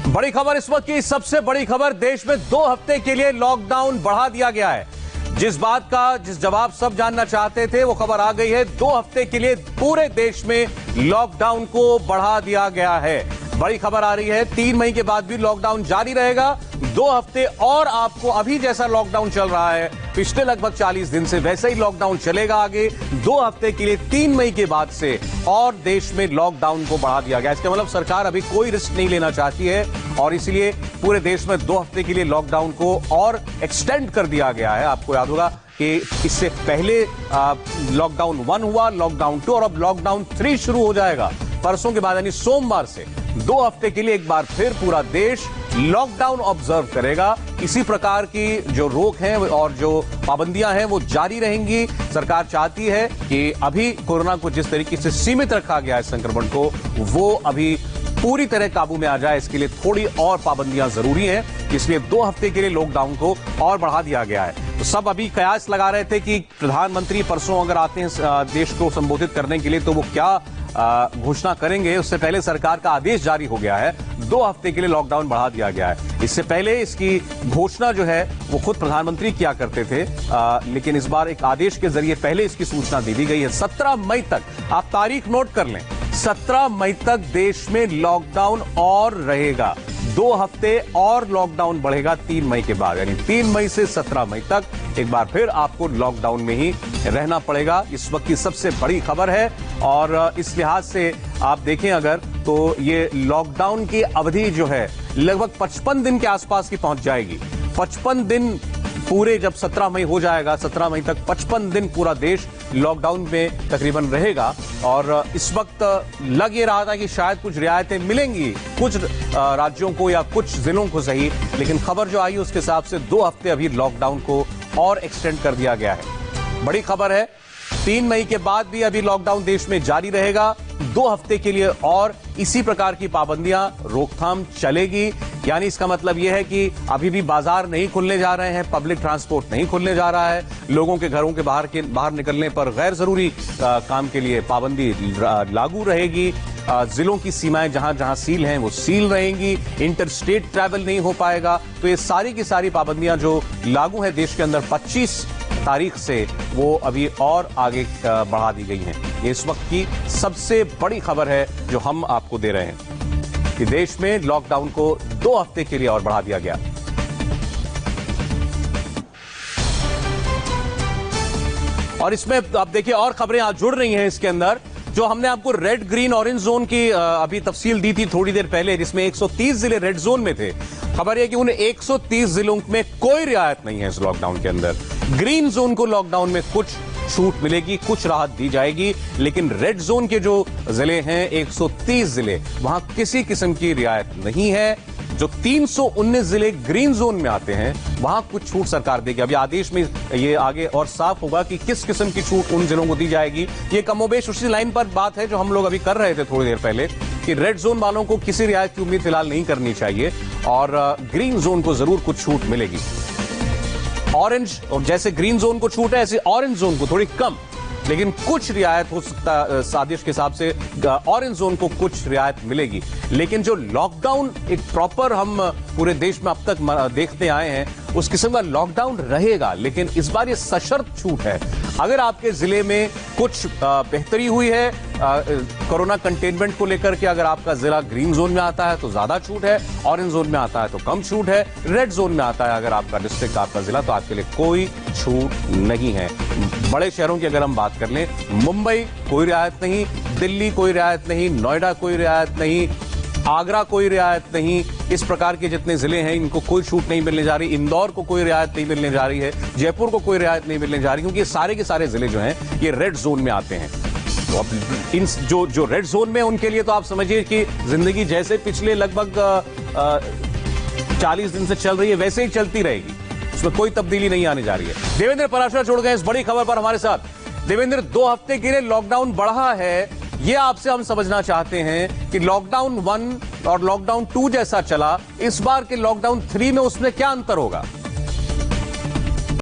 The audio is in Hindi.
बड़ी खबर इस वक्त की सबसे बड़ी खबर, देश में 2 हफ्ते के लिए लॉकडाउन बढ़ा दिया गया है। जिस जवाब सब जानना चाहते थे वो खबर आ गई है। 2 हफ्ते के लिए पूरे देश में लॉकडाउन को बढ़ा दिया गया है। बड़ी खबर आ रही है, 3 मई के बाद भी लॉकडाउन जारी रहेगा। 2 हफ्ते और आपको अभी जैसा लॉकडाउन चल रहा है पिछले लगभग 40 दिन से, वैसे ही लॉकडाउन चलेगा आगे। 2 हफ्ते के लिए 3 मई के बाद से और देश में लॉकडाउन को बढ़ा दिया गया। इसका मतलब सरकार अभी कोई रिस्क नहीं लेना चाहती है और इसलिए पूरे देश में 2 हफ्ते के लिए लॉकडाउन को और एक्सटेंड कर दिया गया है। आपको याद होगा कि इससे पहले लॉकडाउन 1 हुआ, लॉकडाउन 2 और अब लॉकडाउन 3 शुरू हो जाएगा परसों के बाद, यानी सोमवार से। 2 हफ्ते के लिए एक बार फिर पूरा देश लॉकडाउन ऑब्जर्व करेगा। इसी प्रकार की जो रोक है और जो पाबंदियां हैं वो जारी रहेंगी। सरकार चाहती है कि अभी कोरोना को जिस तरीके से सीमित रखा गया है संक्रमण को, वो अभी पूरी तरह काबू में आ जाए। इसके लिए थोड़ी और पाबंदियां जरूरी हैं, इसलिए 2 हफ्ते के लिए लॉकडाउन को और बढ़ा दिया गया है। तो सब अभी कयास लगा रहे थे कि प्रधानमंत्री परसों अगर आते हैं देश को संबोधित करने के लिए तो वो क्या घोषणा करेंगे। उससे पहले सरकार का आदेश जारी हो गया है, 2 हफ्ते के लिए लॉकडाउन बढ़ा दिया गया है। इससे पहले इसकी घोषणा जो है वो खुद प्रधानमंत्री किया करते थे, लेकिन इस बार एक आदेश के जरिए पहले इसकी सूचना दे दी गई है। 17 मई तक, आप तारीख नोट कर लें, 17 मई तक देश में लॉकडाउन और रहेगा। 2 हफ्ते और लॉकडाउन बढ़ेगा 3 मई के बाद, यानी 3 मई से 17 मई तक एक बार फिर आपको लॉकडाउन में ही रहना पड़ेगा। इस वक्त की सबसे बड़ी खबर है और इस लिहाज से आप देखें अगर तो ये लॉकडाउन की अवधि जो है लगभग 55 दिन के आसपास की पहुंच जाएगी। 55 दिन पूरे, जब 17 मई हो जाएगा, 17 मई तक 55 दिन पूरा देश लॉकडाउन में तकरीबन रहेगा। और इस वक्त लग ये रहा था कि शायद कुछ रियायतें मिलेंगी कुछ राज्यों को या कुछ जिलों को सही, लेकिन खबर जो आई उसके हिसाब से 2 हफ्ते अभी लॉकडाउन को और एक्सटेंड कर दिया गया है। बड़ी खबर है, 3 मई के बाद भी अभी लॉकडाउन देश में जारी रहेगा। 2 हफ्ते के लिए और इसी प्रकार की पाबंदियां, रोकथाम चलेगी। यानी इसका मतलब यह है कि अभी भी बाजार नहीं खुलने जा रहे हैं, पब्लिक ट्रांसपोर्ट नहीं खुलने जा रहा है, लोगों के घरों के बाहर निकलने पर गैर जरूरी काम के लिए पाबंदी लागू रहेगी। जिलों की सीमाएं जहां जहां सील हैं वो सील रहेंगी, इंटर स्टेट ट्रैवल नहीं हो पाएगा। तो ये सारी की सारी पाबंदियां जो लागू है देश के अंदर 25 तारीख से, वो अभी और आगे बढ़ा दी गई हैं। ये इस वक्त की सबसे बड़ी खबर है जो हम आपको दे रहे हैं कि देश में लॉकडाउन को 2 हफ्ते के लिए और बढ़ा दिया गया। और इसमें आप देखिए और खबरें आज जुड़ रही हैं इसके अंदर। जो हमने आपको रेड, ग्रीन, ऑरेंज जोन की अभी तफसील दी थी थोड़ी देर पहले, जिसमें 130 जिले रेड जोन में थे। खबर यह कि उन 130 जिलों में कोई रियायत नहीं है इस लॉकडाउन के अंदर। ग्रीन जोन को लॉकडाउन में कुछ छूट मिलेगी, कुछ राहत दी जाएगी, लेकिन रेड जोन के जो जिले हैं 130 जिले, वहां किसी किस्म की रियायत नहीं है। जो 319 जिले ग्रीन जोन में आते हैं वहां कुछ छूट सरकार देगी। अभी आदेश में ये आगे और साफ होगा कि किस किस्म की छूट उन जिलों को दी जाएगी। ये कमोबेश उसी लाइन पर बात है जो हम लोग अभी कर रहे थे थोड़ी देर पहले, कि रेड जोन वालों को किसी रियायत की उम्मीद फिलहाल नहीं करनी चाहिए और ग्रीन जोन को जरूर कुछ छूट मिलेगी। ऑरेंज, और जैसे ग्रीन जोन को छूट है ऐसे ऑरेंज जोन को थोड़ी कम, लेकिन कुछ रियायत हो सकता है। आदेश के हिसाब से ऑरेंज जोन को कुछ रियायत मिलेगी, लेकिन जो लॉकडाउन एक प्रॉपर हम पूरे देश में अब तक देखते आए हैं उस किस्म का लॉकडाउन रहेगा, लेकिन इस बार ये सशर्त छूट है। अगर आपके जिले में कुछ बेहतरी हुई है कोरोना कंटेनमेंट को लेकर के, अगर आपका जिला ग्रीन जोन में आता है तो ज्यादा छूट है, ऑरेंज जोन में आता है तो कम छूट है, रेड जोन में आता है अगर आपका डिस्ट्रिक्ट, आपका जिला, तो आपके लिए कोई छूट नहीं है। बड़े शहरों की अगर हम बात कर लें, मुंबई कोई रियायत नहीं, दिल्ली कोई रियायत नहीं, नोएडा कोई रियायत नहीं, आगरा कोई रियायत नहीं। इस प्रकार के जितने जिले हैं इनको कोई छूट नहीं मिलने जा रही। इंदौर को कोई रियायत नहीं मिलने जा रही है, जयपुर को कोई रियायत नहीं मिलने जा रही, क्योंकि ये सारे के सारे जिले जो हैं ये रेड जोन में आते हैं। तो अब इन जो रेड जोन में उनके लिए तो आप समझिए कि जिंदगी जैसे पिछले लगभग 40 दिन से चल रही है वैसे ही चलती रहेगी, उसमें कोई तब्दीली नहीं आने जा रही है। देवेंद्र पराशर जुड़ गए इस बड़ी खबर पर हमारे साथ। देवेंद्र, 2 हफ्ते के लिए लॉकडाउन बढ़ा है, ये आपसे हम समझना चाहते हैं कि लॉकडाउन 1 और लॉकडाउन 2 जैसा चला, इस बार के लॉकडाउन 3 में उसमें क्या अंतर होगा?